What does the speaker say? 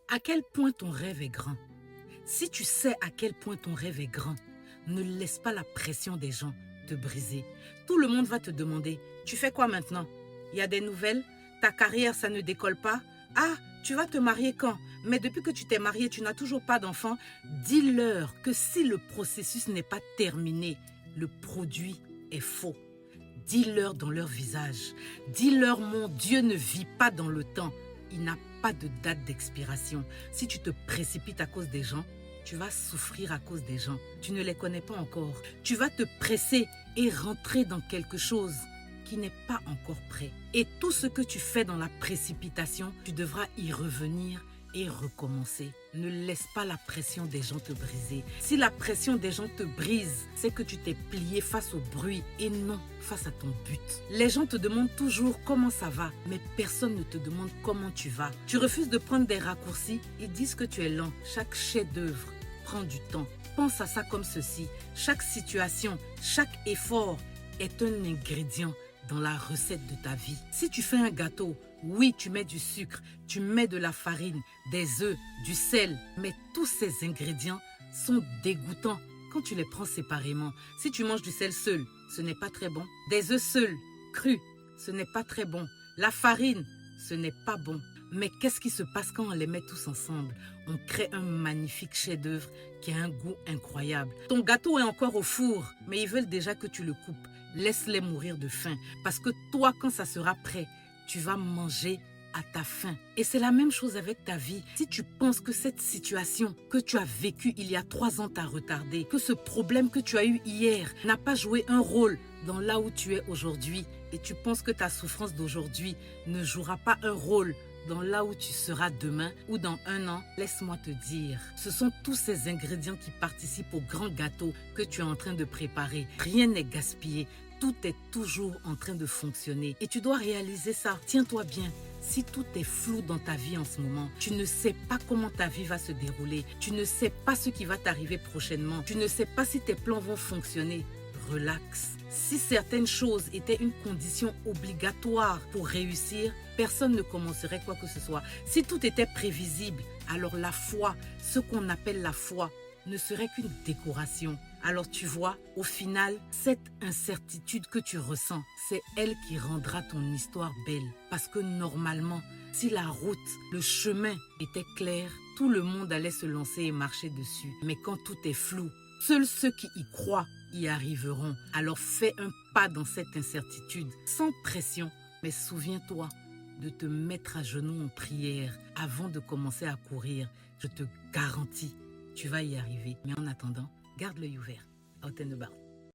À quel point ton rêve est grand? Si tu sais à quel point ton rêve est grand, ne laisse pas la pression des gens te briser. Tout le monde va te demander, tu fais quoi maintenant? Il y a des nouvelles? Ta carrière, ça ne décolle pas? Ah, tu vas te marier quand? Mais depuis que tu t'es marié, tu n'as toujours pas d'enfant. Dis-leur que si le processus n'est pas terminé, le produit est faux. Dis-leur dans leur visage. Dis-leur, mon Dieu ne vit pas dans le temps. Il n'a pas de date d'expiration. Si tu te précipites à cause des gens, tu vas souffrir à cause des gens. Tu ne les connais pas encore. Tu vas te presser et rentrer dans quelque chose qui n'est pas encore prêt. Et tout ce que tu fais dans la précipitation, tu devras y revenir et recommencer. Ne laisse pas la pression des gens te briser. Si la pression des gens te brise, c'est que tu t'es plié face au bruit et non face à ton but. Les gens te demandent toujours comment ça va, mais personne ne te demande comment tu vas. Tu refuses de prendre des raccourcis, ils disent que tu es lent. Chaque chef-d'œuvre prend du temps. Pense à ça comme ceci. Chaque situation, chaque effort est un ingrédient dans la recette de ta vie. Si tu fais un gâteau, oui, tu mets du sucre, tu mets de la farine, des œufs, du sel, mais tous ces ingrédients sont dégoûtants quand tu les prends séparément. Si tu manges du sel seul, ce n'est pas très bon. Des œufs seuls, crus, ce n'est pas très bon. La farine, ce n'est pas bon. Mais qu'est-ce qui se passe quand on les met tous ensemble? On crée un magnifique chef-d'œuvre qui a un goût incroyable. Ton gâteau est encore au four, mais ils veulent déjà que tu le coupes. Laisse-les mourir de faim. Parce que toi, quand ça sera prêt, tu vas manger à ta faim. Et c'est la même chose avec ta vie. Si tu penses que cette situation que tu as vécue il y a 3 ans t'a retardé, que ce problème que tu as eu hier n'a pas joué un rôle dans là où tu es aujourd'hui, et tu penses que ta souffrance d'aujourd'hui ne jouera pas un rôle dans là où tu seras demain ou dans 1 an, laisse-moi te dire, ce sont tous ces ingrédients qui participent au grand gâteau que tu es en train de préparer. Rien n'est gaspillé. Tout est toujours en train de fonctionner. Et tu dois réaliser ça. Tiens-toi bien. Si tout est flou dans ta vie en ce moment, tu ne sais pas comment ta vie va se dérouler. Tu ne sais pas ce qui va t'arriver prochainement. Tu ne sais pas si tes plans vont fonctionner. Relax. Si certaines choses étaient une condition obligatoire pour réussir, personne ne commencerait quoi que ce soit. Si tout était prévisible, alors la foi, ce qu'on appelle la foi, ne serait qu'une décoration. Alors tu vois, au final, cette incertitude que tu ressens, c'est elle qui rendra ton histoire belle. Parce que normalement, si la route, le chemin était clair, tout le monde allait se lancer et marcher dessus. Mais quand tout est flou, seuls ceux qui y croient y arriveront. Alors fais un pas dans cette incertitude, sans pression. Mais souviens-toi de te mettre à genoux en prière avant de commencer à courir. Je te garantis, tu vas y arriver. Mais en attendant, garde l'œil ouvert. Out and about.